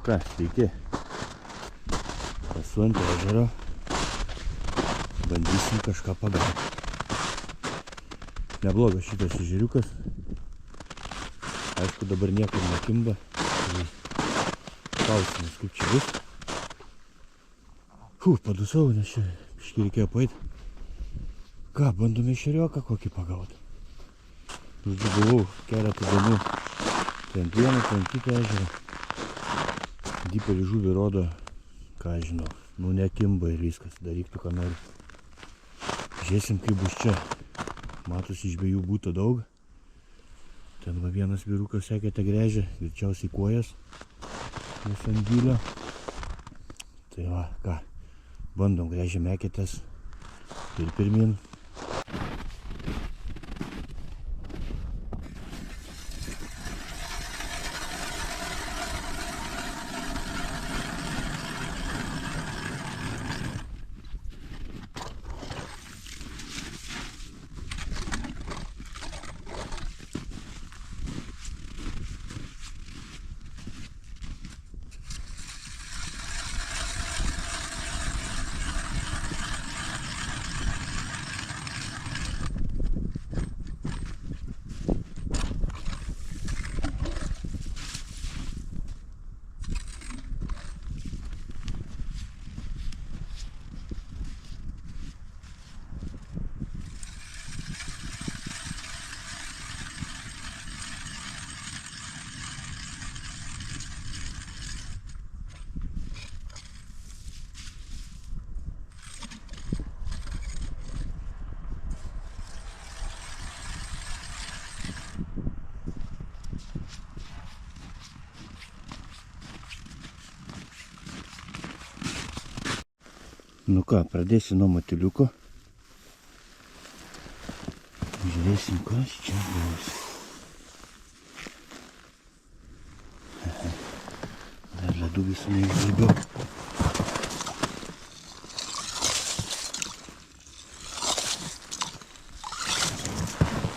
ką, sveiki. Esu ant ežero. Bandysim kažką pagauti. Neblogas šitas ežeriukas. Aišku, dabar niekur nekimba. Klausimas, kaip čia bus. Padusau, nes čia biškį reikėjo paeit. Ką, bandome ešerioką kokį pagauti. Žodžiu, buvau keletą dienų. Tai ant vieno, tai ant kitą ežerą. Dypelį žuvį rodo, ką žinau. Nu, nekimba ir viskas. Daryk tu, ką nori. Žiūrėsim, kaip bus čia. Matosi, žvejų būta daug. Ten va vienas vyrukas sekėte grėžė, greičiausiai kojas. Nes ant gylio. Tai va, ką. Bandom, grėžėm eketės. Ir pirmin. Nu ką, pradėsiu nuo matiliuko. Žiūrėsim, kas čia bus. Dar ledų visų neišžaibiau.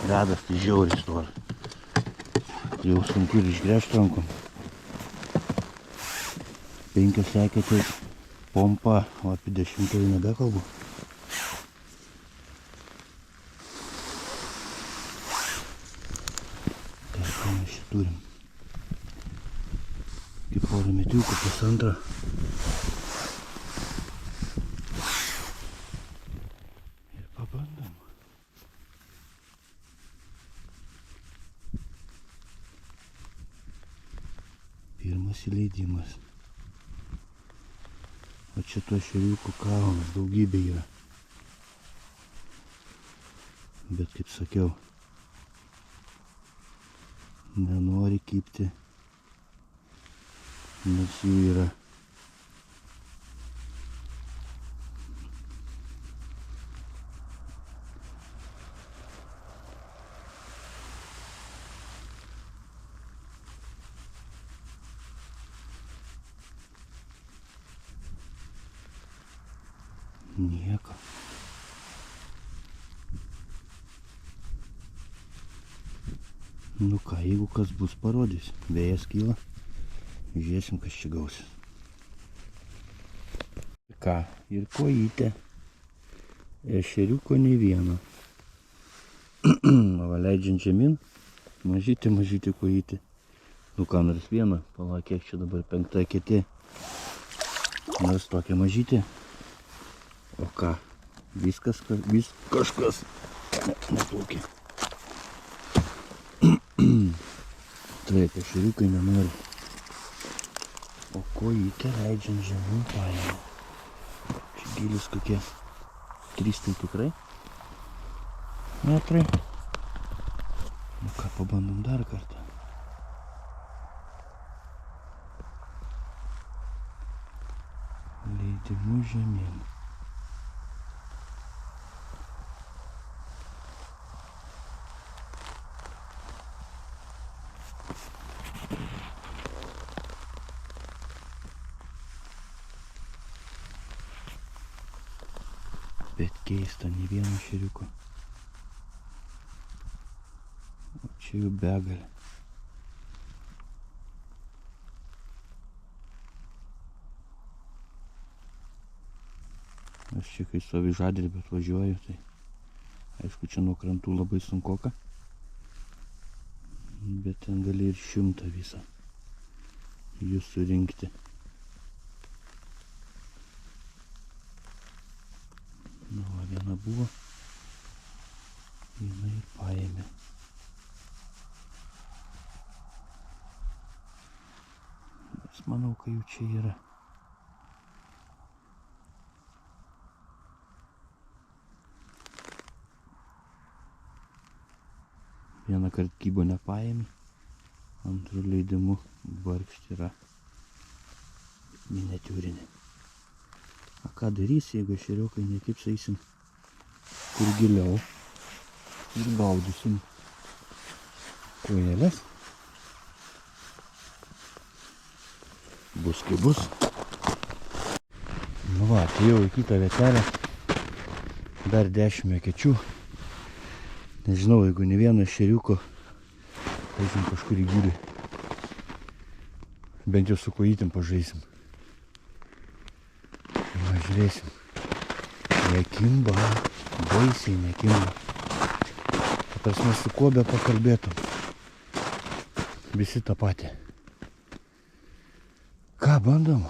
Ledas tai žiauriai stor. Jau sunku ir išgręžti rankom. 5 sekėtės. Pompa, o apie 10 nebekalbu. Tai ką mes čia turim? Kaip porą metiukų, pusantrą. Ir pabandom. Pirmas įleidimas. O čia tuo ešeriukų kalnas daugybė yra. Bet kaip sakiau, nenori kibti, nors jų yra. Nieko. Nu ką, jeigu kas bus parodys, vėjas kyla, žiūrėsim, kas čia gausis. Ką, ir kojytė. Ešeriuko nei vieno. O leidžiant žemyn, mažytė kojytė. Nu ką, nors vieną, palauk, kiek čia dabar 5 eketė. Nors tokia mažytė. O ką, viskas kažkas neplaukia. Taip, ešeriukai nenori. O kojytę leidžiant žemyn paėmė. Čia gylis kokie 3 tai tikrai metrai. Nu ką, pabandom dar kartą. Leidimu žemyn. Bet keista, nei vieno ešeriuko. O čia jų begalė. Aš čia kai su avižadrebė atvažiuoju, tai aišku čia nuo krantų labai sunkoka. Bet ten gali ir 100 visą jų surinkti. Nu, va, viena buvo. Viena ir paėmė. Nes manau, kad jų čia yra. Vieną kartą kybo nepaėmė, antrų leidimu barkšti yra miniatiūrinė. A ką darys, jeigu ešeriokai nekibs, eisim kur giliau ir gaudysim kojelės. Bus kaip bus. Nu va, atėjau į kitą vietelę, dar 10 ekečių. Nežinau, jeigu ne vieno ešeriuko, eisim kažkur į gilį. Bent jau su kojytėm pažaisim. Va, žiūrėsim. Nekimba, baisiai nekimba. Tas mes su kuo be pakalbėtum. Visi tą patį. Ką bandom?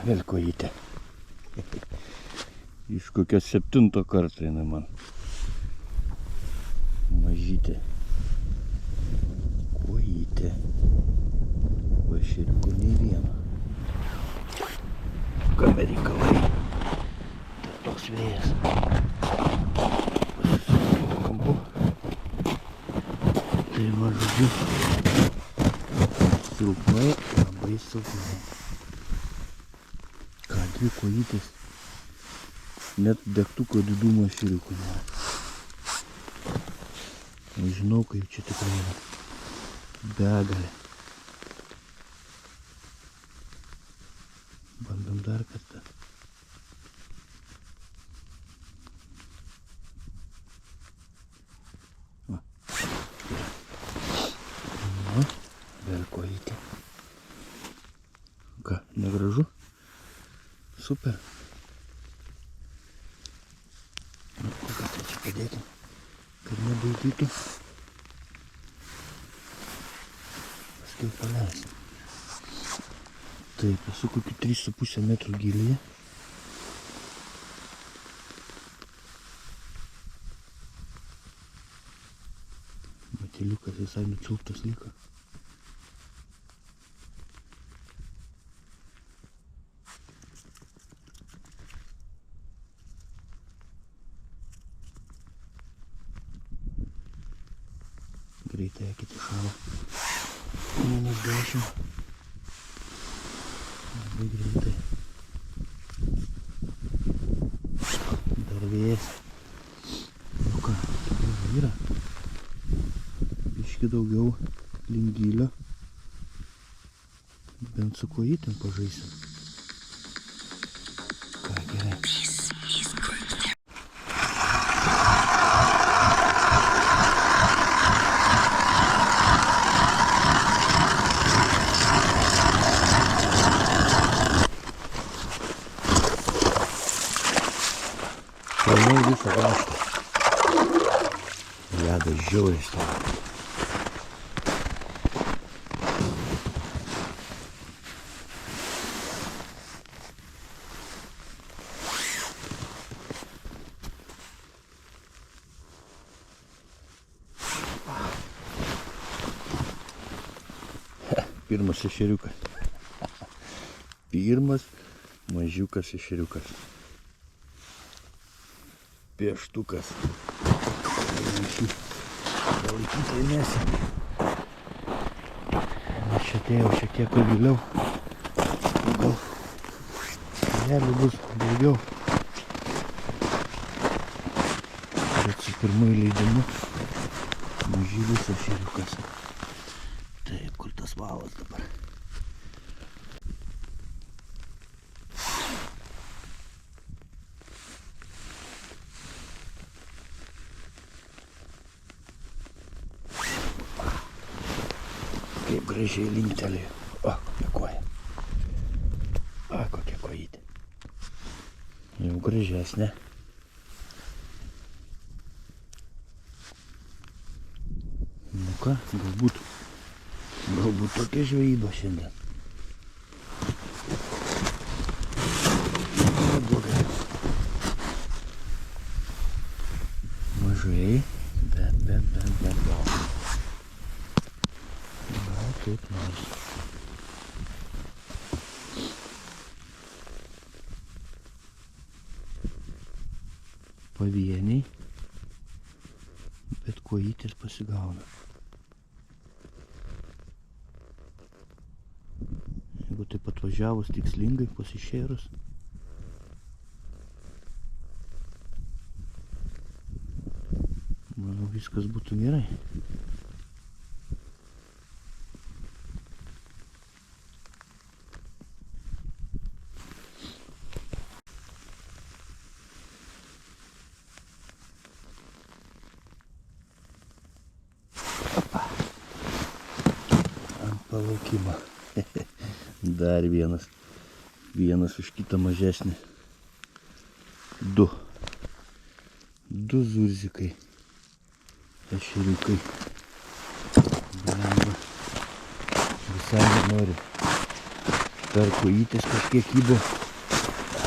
Vėl kojytė. Iš kokios 7 karto jinai man. Mažytė. Kojytė. Va ešeriukų nei vieno. Kame reikalai. Tai toks vėjas. Kampu. Tai va žodžiu. Silpnai, labai silpnai. Dvi kojytės, net degtuko didumo ešeriukų nėra. Nežinau, kaip čia tikrai yra. Begalė. Bandom dar kartą. Va. Nu, vėl kojytė. Ką, negražu? Super. Nu, ką tai čia padėkim, kad nebaidytų. Paskui paleisim. Taip, esu kokių 3,5 metrų gilyje. Mateliukas visai nučiulptas liko. Greitai akit iššalo. -10. Labai greitai. Dar vėjas. Nu ką, tikrai yra. Biški daugiau lingylio. Bent su kojytėm pažaisim. Ką, gerai. Pilnai visą kraštą. Ledas žiauriai stovi. Pirmas ešeriukas. Pirmas mažiukas ešeriukas. Pieštukas. Laikyti įmėsi. Aš čia atėjau šiek tiek vėliau. Gal jėlių bus daugiau. Bet su pirmųjų leidimu mažylis ešeriukas. Taip, kur tas valas dabar? gražiai linktelėjo. O, kokia koja. O, kokia kojytė. Jau gražesnė. Nu ką, galbūt tokia žvejyba šiandien. Neblogai. Mažai, bet gal. Gal kaip nors. Pavieniai, bet kojytės pasigauna. Jeigu taip atvažiavus tikslingai, pasišėrus, manau, viskas būtų gerai. Palaukimą. Dar vienas už kitą mažesnį. Du zurzikai. Ešeriukai. Blemba. Visai nenori. Per kojytės kažkiek kybo.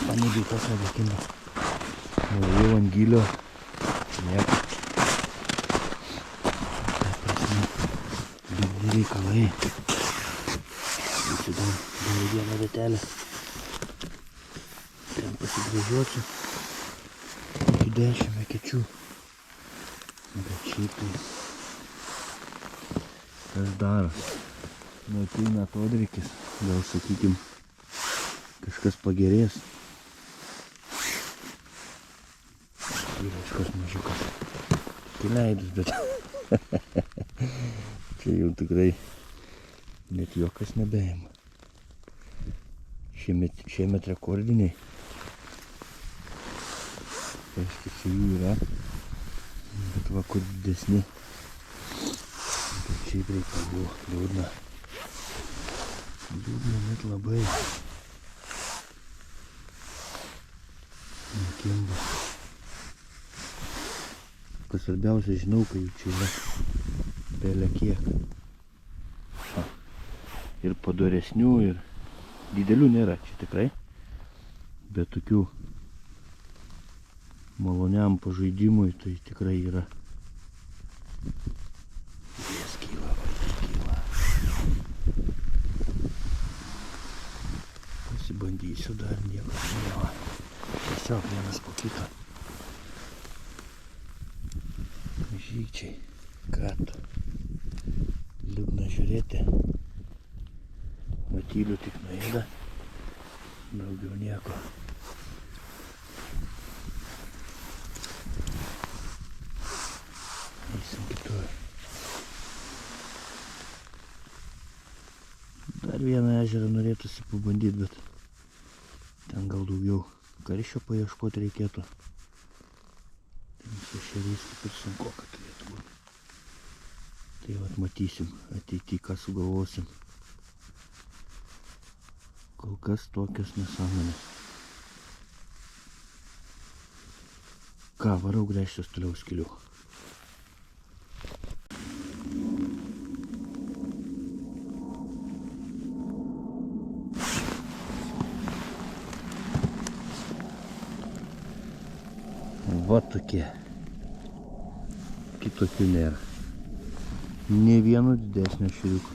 Man nebeitas nedėkimba. Jau ant gylio. Nieko. Liūdni reikalai. Dar vieną vietelę. Ten pasigražiuosiu. Iki 10 ekečių. Bet šiaip tai kas daro. Nu, ateina atodrėkis. Gal sakykim, kažkas pagerės. Yra kažkas mažiukas. Tai leidus, bet čia jau tikrai net jokas nebeima. Šiemet rekordiniai. Aiškiai, čia jų yra. Bet va, kur didesni. Bet šiaip reikalų liūdna. Liūdna net labai. Nekimba. Kas svarbiausia, žinau, kai jų čia yra. Belė kiek. Ir padoresnių, ir didelių nėra čia tikrai. Bet tokių maloniam pažaidimui tai tikrai yra. Jas kyla, kyla. Pasibandysiu dar niekas nėra. Tiesiog vienas po kito. Žygčiai, ką tu? Liūdna žiūrėti. Matylių tik nuėda. Daugiau nieko. Eisim kitur. Dar vieną ežerą norėtųsi pabandyti, bet ten gal daugiau karščio paieškoti reikėtų. Ten su ešeriais kaip ir sunku, kad turėtų būti. Tai vat matysim ateity, ką sugalvosim. Kol kas tokios nesąmonės. Ką, varau gręžtis toliau skiliu. Va tokie. Kitokių nėra. Nė vieno didesnio ešeriuko.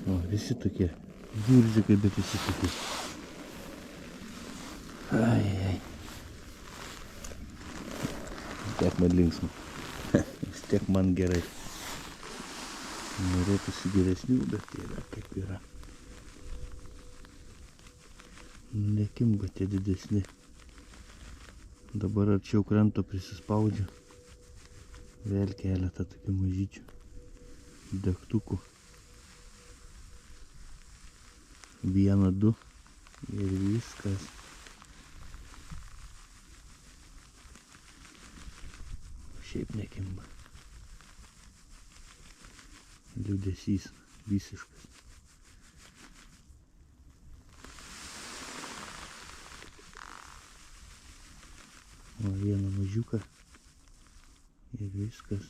O, visi tokie. Zurzikai, bet visi tokie. Ai. Tiek man linksma. Vis tiek man gerai. Norėtųsi geresnių, bet yra kaip yra. Nekimba tie didesni. Dabar arčiau kranto prisispaudžiu. Vėl keletą tokių mažyčių degtukų. 1, 2 ir viskas. Šiaip nekimba. liūdesys visiškas. O vieną mažiuką ir viskas.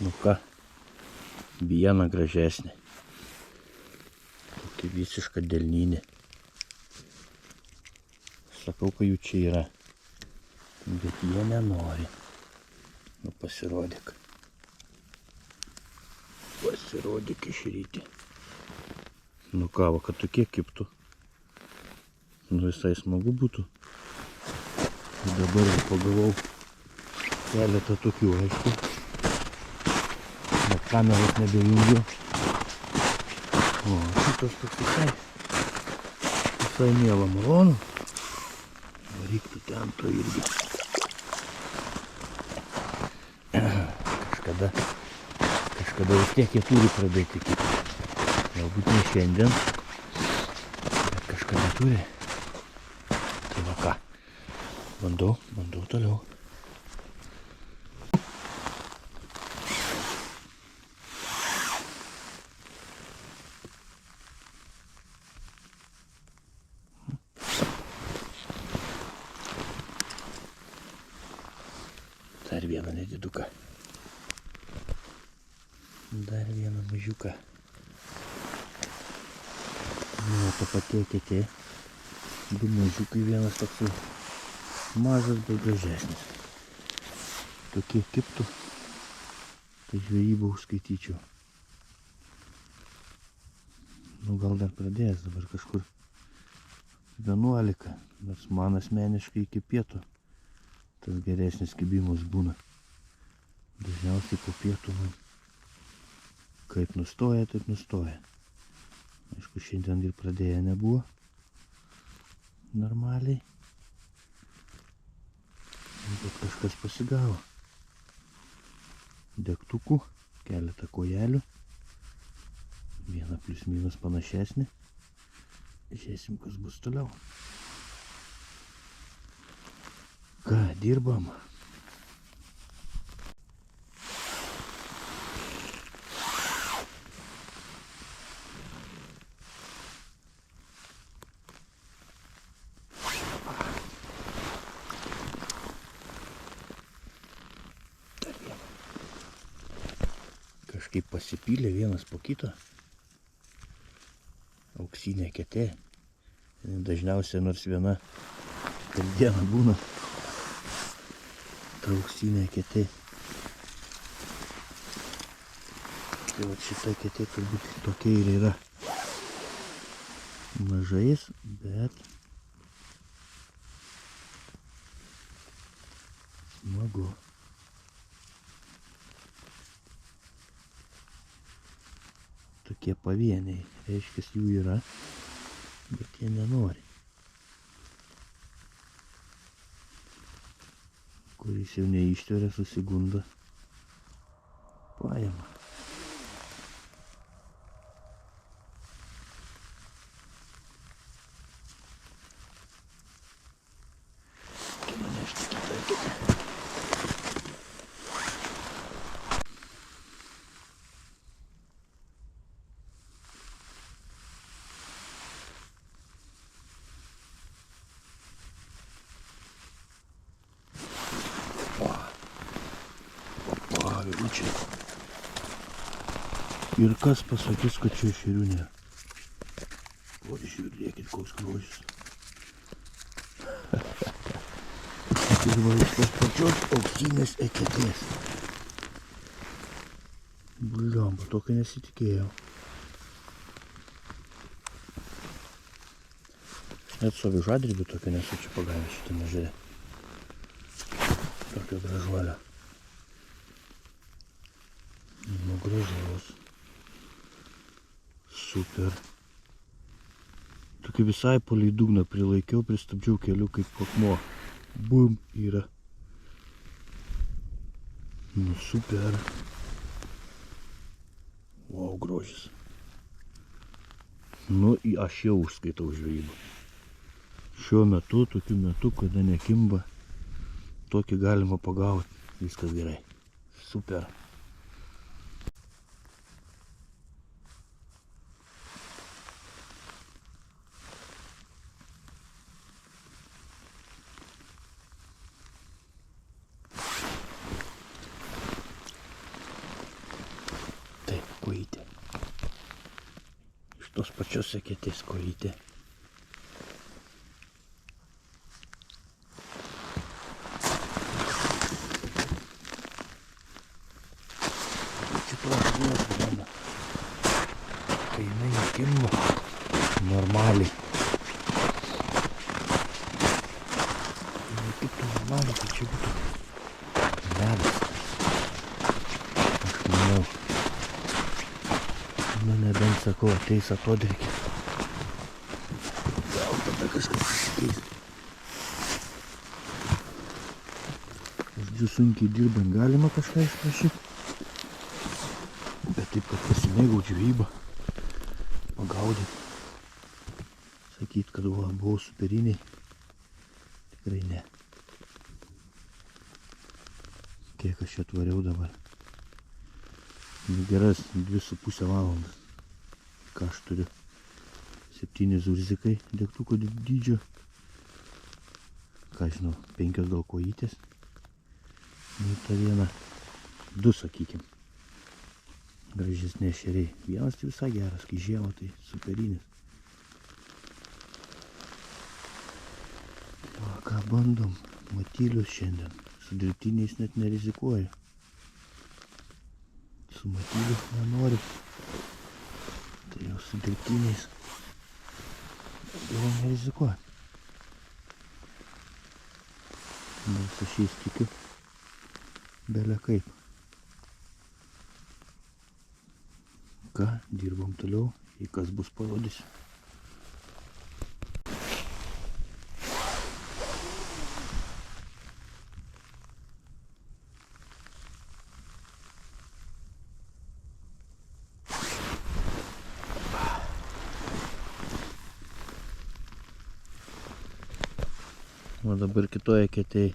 Nu ką, viena gražesnė. Tokia visiška delninė. Sakau, kad jų čia yra, bet jie nenori. Nu pasirodyk. Pasirodyk iš rytį. Nu ką, va, kad tokie kiptų. Nu visai smagu būtų. Ir dabar jau pagavau keletą tokių, aišku. Net kameros nebejungiu. O, šitas toks visai miela malonu. Reiktų ten to irgi. Kažkada vis tiek jie turi pradėti kipti. Galbūt ne šiandien, bet kažkada turi. Tai va ką, bandau toliau. Dar vieną nediduką. Dar vieną mažiuką. Nu, ta pati eketė. Du mažiukai, vienas toks mažas, bet gražesnis. Tokie kiptų, tai žvejybą užskaityčiau. Nu, gal dar pradėjęs dabar kažkur 11, nors man asmeniškai iki pietų tas geresnis kibimas būna. Dažniausiai po pietų man kaip nustoja, taip nustoja. Aišku, šiandien ir pradėję nebuvo normaliai, bet kažkas pasigavo. Degtukų, keletą kojelių, viena plius minus panašesnė. Žiūrėsim, kas bus toliau. Ką, dirbam. Kažkaip pasipylė vienas po kito. Auksinė eketė. Dažniausiai nors viena per dieną būna. Ta auksinė eketė. Tai va šita eketė turbūt tokia ir yra. Mažais, bet smagu. Tokie pavieniai, reiškia, jų yra, bet jie nenori. Kuris jau neištveria, susigunda, paima. Ir kas pasakys, kad čia ešerių nėra. O, žiūrėkit, koks grožis. Ir va iš tos pačios auksinės eketės. Bliamba, tokio nesitikėjau. Net su avižadrybiu tokio nesu čia pagavęs šitą ežerę. Tokio gražuolio. Nu, gražaus. Super. Tokį visai palei dugną prilaikiau, pristabdžiau keliu kaip akmuo. Bum, yra. Nu, super. Wow, grožis. Nu, aš jau užskaitau žvejybą. Šiuo metu, tokiu metu, kada nekimba, tokį galima pagauti. Viskas gerai. Super. Taip, kojytė. Iš tos pačios eketės kojytė. Tai jinai įkimba normaliai. Jei kaip normaliai, tai čia būtų ledas. Aš manau. Nu nebent sakau, ateis atodrėkė. Gal tada kažkas pasikeis. Žodžiu, sunkiai dirbant galima kažką išprašyti. Bet taip, kad pasimėgau žvejybą, pagaudyti. Sakyt, kad buvau superiniai, tikrai ne. Kiek aš čia atvariau dabar. Geras 2,5 valandas. Ką aš turiu? 7 zurzikai degtuko dydžio. Ką žinau, 5 gal kojytės. Nu ta viena, 2 sakykim. Gražesni ešeriai. Vienas tai visai geras, kai žiemą tai superinis. O ką bandom? Matylius šiandien. Su dirbtiniais net nerizikuoju. Su matyliu nenoriu. Tai jau su dirbtiniais jau nerizikuoju. Nors aš jais tikiu bele kaip. Ką, dirbam toliau, į kas bus parodysiu. O dabar kitoje ketėje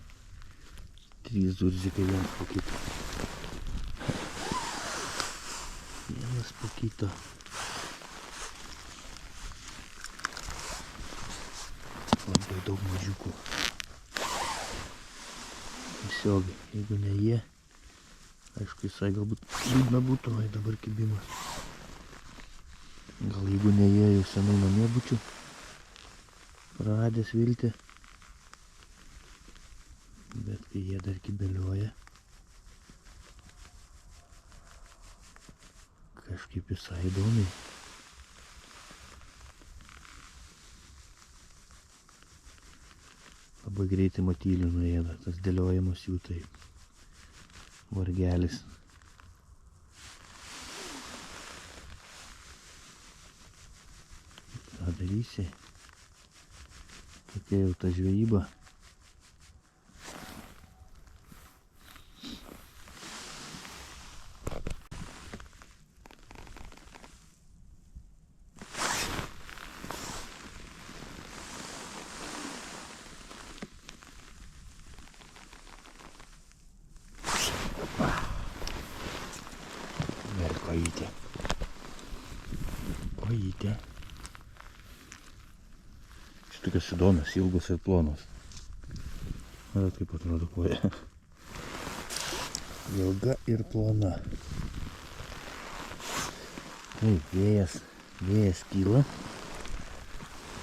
3 zurzikai vienas po kito. Vienas po kito. Labai daug mažiukų. Tiesiog, jeigu ne jie, aišku, jisai galbūt liūdna būtų, o dabar kibimas. Gal jeigu ne jie, jau senai namie būčiau praradęs viltį. Bet kai jie dar kibelioja, kažkaip visai įdomiai. Labai greitai matylių nuėda, tas dėliojimas jų tai vargelis. Ką darysi? Tokia jau ta žvejyba. Vėl kojytė. Kojytė. Šitokios įdomios, ilgos ir plonos. Matot, kaip atrodo koja. Ilga ir plona. Taip, vėjas kyla.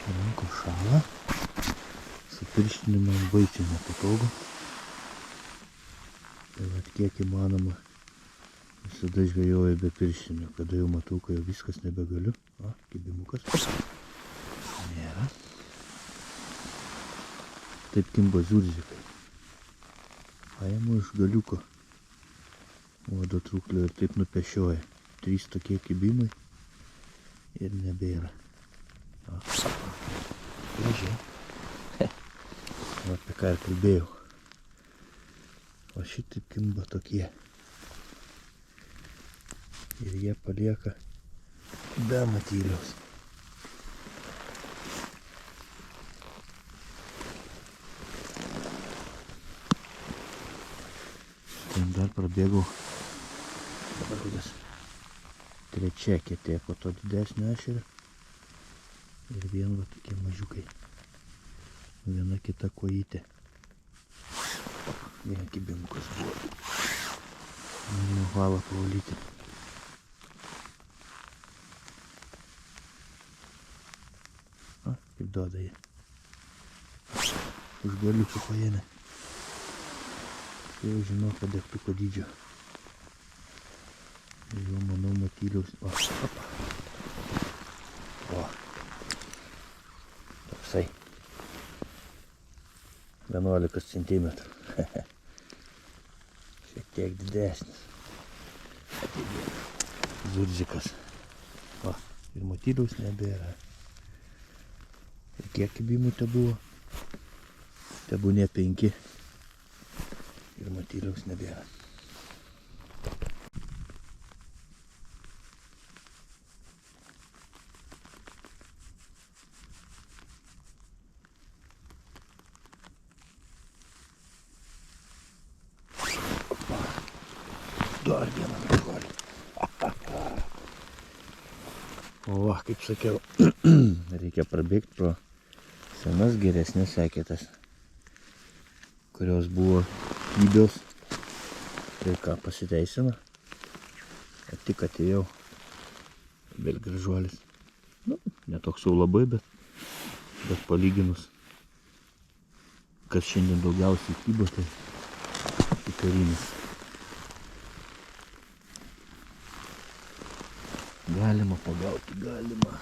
Rankos šąla. Su pirštiniu man baisiai nepatogu. Tai vat kiek įmanoma visada žvejoju be pirštinių. Kada jau matau, kad jau viskas nebegaliu. O, kibimukas. Nėra. Taip kimba zurzikai. Paimu iš galiuko uodo trūklio ir taip nupešioja. 3 tokie kibimai ir nebėra. O, gražiai. O apie ką ir kalbėjau. O šitaip kimba tokie. Ir jie palieka be matyliaus. dar prabėgau. Dabar kokias trečia ketė po to didesnio ešerio. Ir vien va tokie mažiukai. Viena kita kojytė. Vien kibimukas buvo. Norėjau valą pavalyti. A, kaip duoda jie. Už galiučių paėmė. Jau žinau, kad degtuko dydžio. Ir jau manau matyliaus. O, opa. O. Toksai. 11 cm. Šiek tiek didesnis. Zurzikas. O, ir matyliaus nebėra. Ir kiek kibimų te buvo? Tebūnė 5. Ir matyliaus nebėra. Dar vieną merguolį. O, kaip sakiau, reikia prabėgti pro senas geresnės eketas, kurios buvo kybios. Ir ką pasiteisino. Ir tik atėjau. Vėl gražuolis. Nu, netoks jau labai, bet palyginus, kas šiandien daugiausiai kybo, tai įkarinis. Galima pagauti, galima.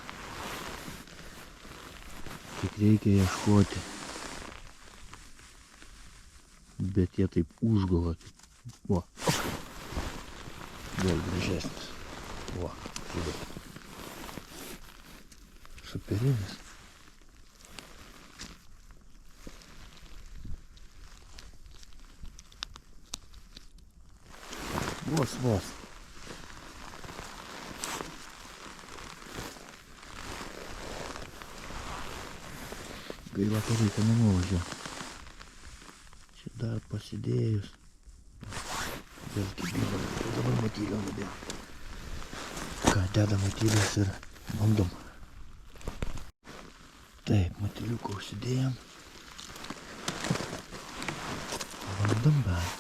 Tik reikia ieškoti. Bet jie taip užgula. O, vėl gražesnis. O, žiūrėk. Superinis. Vos. Gaila, kad reikia namo važiuoti. Čia dar pasidėjus. Vėl kibimą. Dabar matylio nubėg. Ką, dedam matylius ir bandom. Taip, matyliuką užsidėjom. Bandom bent.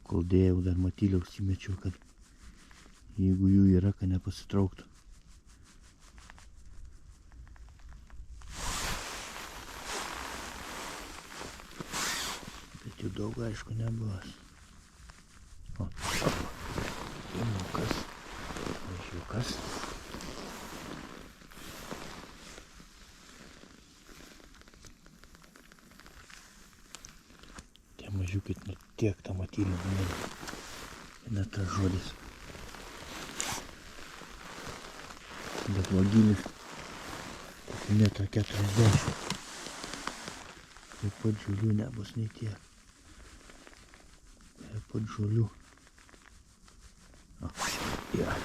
Kol dėjau, dar matylio užsimečiau, kad jeigu jų yra, kad nepasitrauktų. Bet jų daug, aišku, nebus. O, vienukas, mažiukas. Tie mažiukai tiek tą matylį nuėjo. Net tas žodis. Bet vagilis metrą 40. Taip pat žulių nebus nei tiek. Taip pat žulių. O, yra.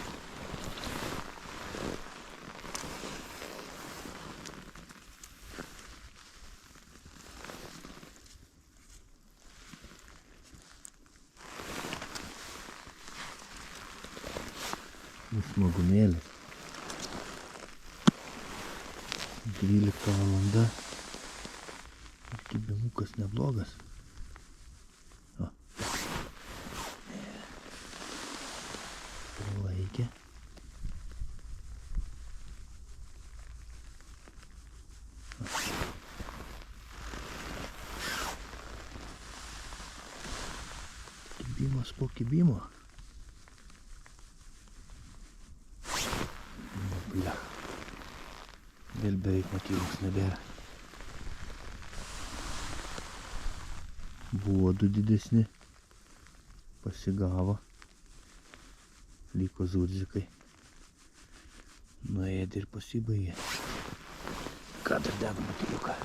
Smagumėlis. 12 valanda. Ir kibimukas neblogas. O. Pralaikė. Kibimas po kibimo. Vėl beveik matyliaus nebėra. Buvo 2 didesni. Pasigavo. Liko zurzikai. Nuėdė ir pasibaigė. Ką dar dedam matyliuką?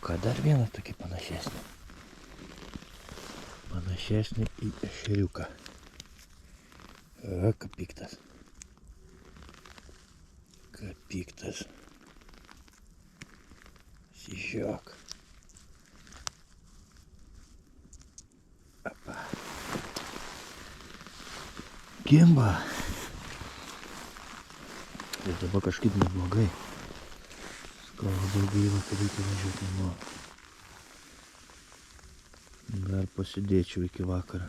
ką, dar vieną tokį panašesnį. Panašesnį į ešeriuką. Ką piktas. Ką piktas. Sižiok. Apa. Kimba. Ir dabar kažkaip neblogai. Skau labai gaila, kad reikia važiuoti namo. Dar pasidėčiau iki vakaro.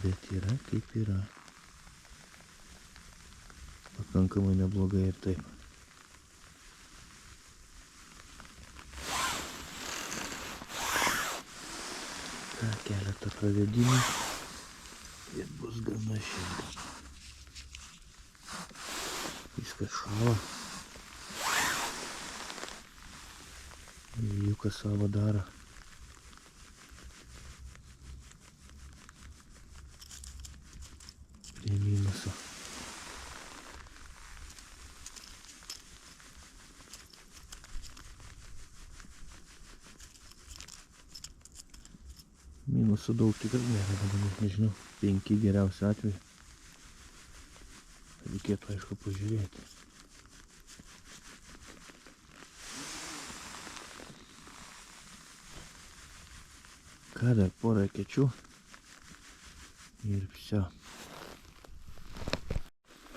Bet yra kaip yra. Pakankamai neblogai ir taip. Ką, keletą pravedimų ir bus gana šilta. Viskas šąla. Vėjukas savo daro. Prie minuso. Minusų daug tikrai nėra, dabar net nežinau. 5 geriausiu atveju. Reikėtų aišku pažiūrėti. Ką, dar porą kečių ir viso.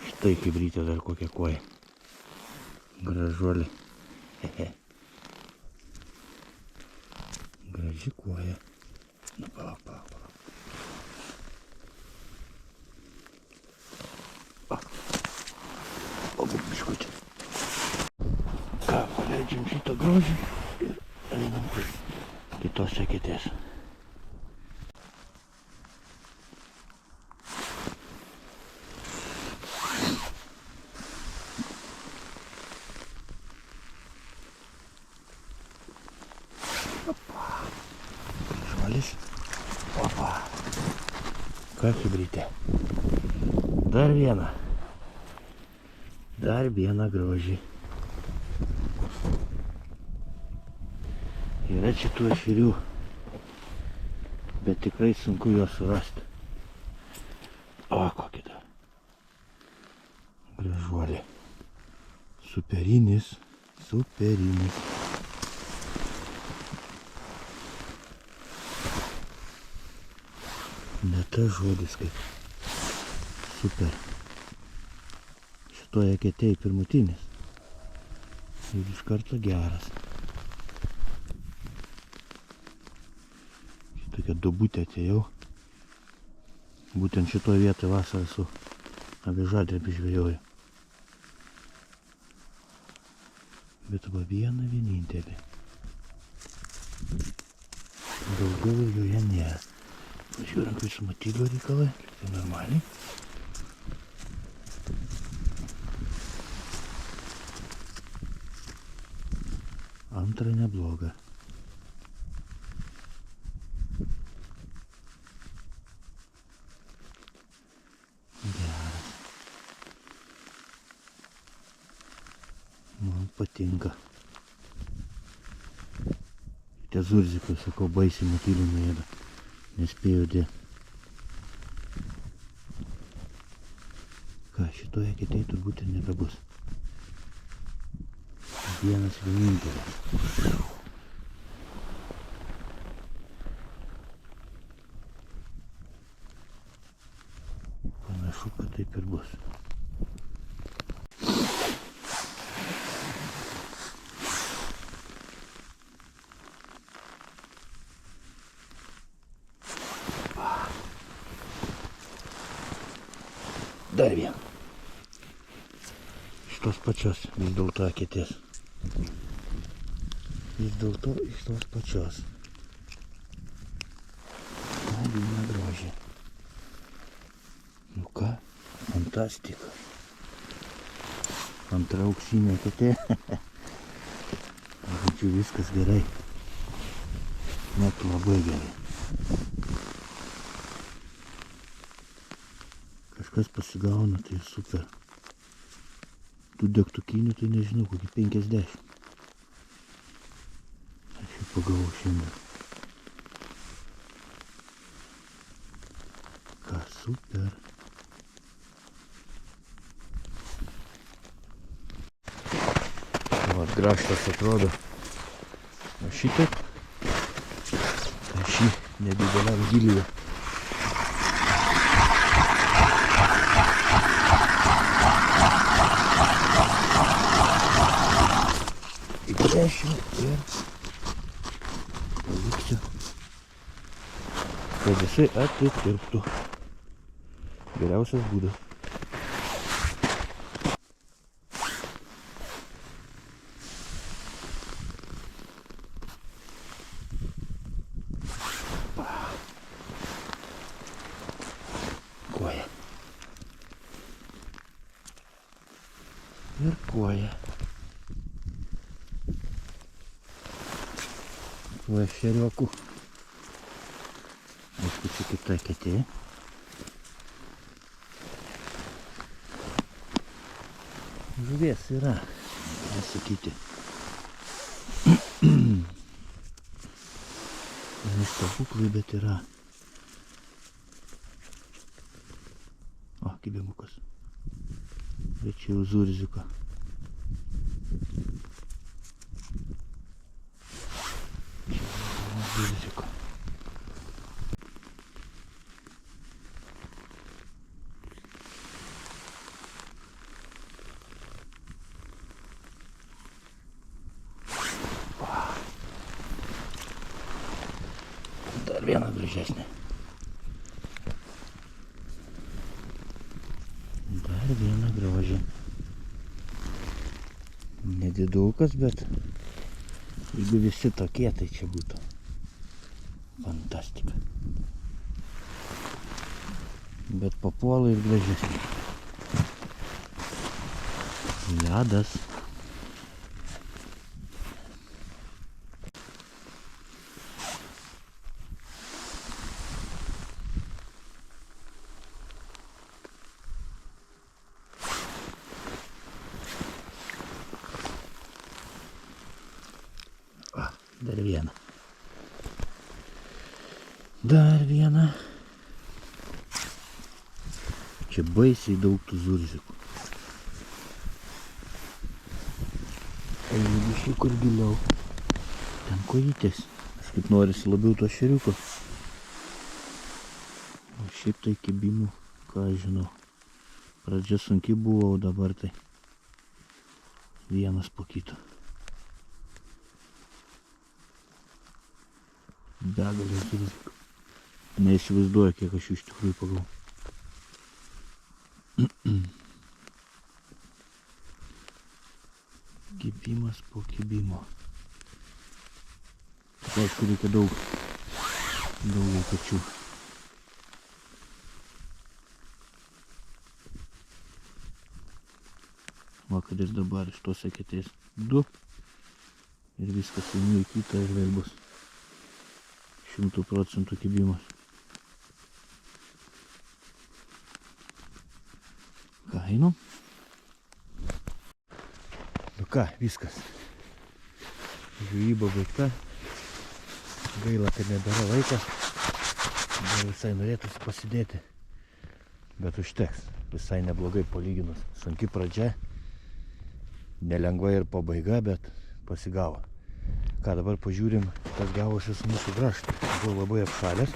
Štai kaip ryte dar kokia koja. Gražuolė. Graži koja. Nu, palauk, palauk, palauk. Pabūk biškutį. Ką, paleidžiam šitą grožį ir einam prie kitos eketės. Opa. Ką chibrytė? Dar vieną. Dar vieną grožį. Yra čia tų ešerių, bet tikrai sunku juos surasti. O, kokį tą. Gražuolė. Superinis. Superinis. Ne tas žodis kaip super. Šitoje eketėje pirmutinis. Ir iš karto geras. Šitokia dubutė atėjau. Būtent šitoje vietoje vasarą su avižadrebį žvejoju. Bet va vieną vienintelį. Daugiau joje nėra. Žiūrim, kaip su matylių reikalai, tai normaliai. Antra nebloga. Geras. Man patinka. Tie zurzikai, sakau, baisiai matylių nuėda. Nespėjau dėti. Ką, šitoje eketėje turbūt ir nebebus. Vienas vienintelis. Panašu, kad taip ir bus. Dar vieną. Iš tos pačios vis dėlto eketės. Vis dėlto iš tos pačios. Dar vieną grožį. Nu ką, fantastika. Antra auksinė eketė. Žodžiu, viskas gerai. Net labai gerai. Kažkas pasigauna, tai super. Tų degtukinių tai nežinau, kokį 50. Aš jau pagavau šiandien. Ką, super. Vat graštas atrodo. O šitaip. Tai šį nedideliam gilyje. Įkrėšiu ir paliksiu, kad jisai atitirptų. Geriausias būdas. Koja. Ir koja. Va ešeriokų. Aišku, čia kita ketė. Žuvies yra, nesakyti. Ne stebuklai, bet yra. O, kibimukas. Bet čia jau zurziuka. Zurziuka. Dar viena gražesnė. Dar viena grožė. Nedidukas, bet jeigu visi tokie, tai čia būtų fantastika. Bet papuola ir gražesnė. Ledas. Dar vieną. Dar vieną. Čia baisiai daug tų zurzikų. Jeigu šį kur giliau. Ten kojytės. Aš kaip norisi labiau to šeriuko. O šiaip tai kibimų, ką aš žinau. Pradžia sunki buvo, o dabar tai vienas po kito. Begalės zurzikų. Neįsivaizduoju, kiek aš jų iš tikrųjų pagavau. Kibimas po kibimo. Tai aišku, reikia daug kačių. Va, kad ir dabar iš tos eketės 2 ir viskas einu į kitą ir vėl bus 100% kibimas. Ką, einam? Nu ką, viskas. Žvejyba baigta. Gaila, kad nebėra laiko. Dar visai norėtųsi pasidėti. Bet užteks. Visai neblogai palyginus. Sunki pradžia. Nelengva ir pabaiga, bet pasigavo. Ką, dabar pažiūrim, kas gavosi su mūsų graštu. Buvo labai apšalęs.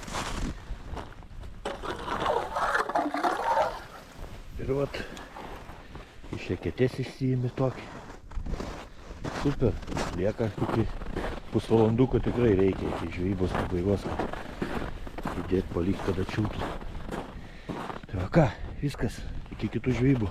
Ir vat, iš eketės išsiėmė tokį. Super, lieka iki pusvalanduko tikrai reikia, iki žvejybos pabaigos, kad įdėti palikti, kad atšiltų. Tai va ką, viskas, iki kitų žvejybų.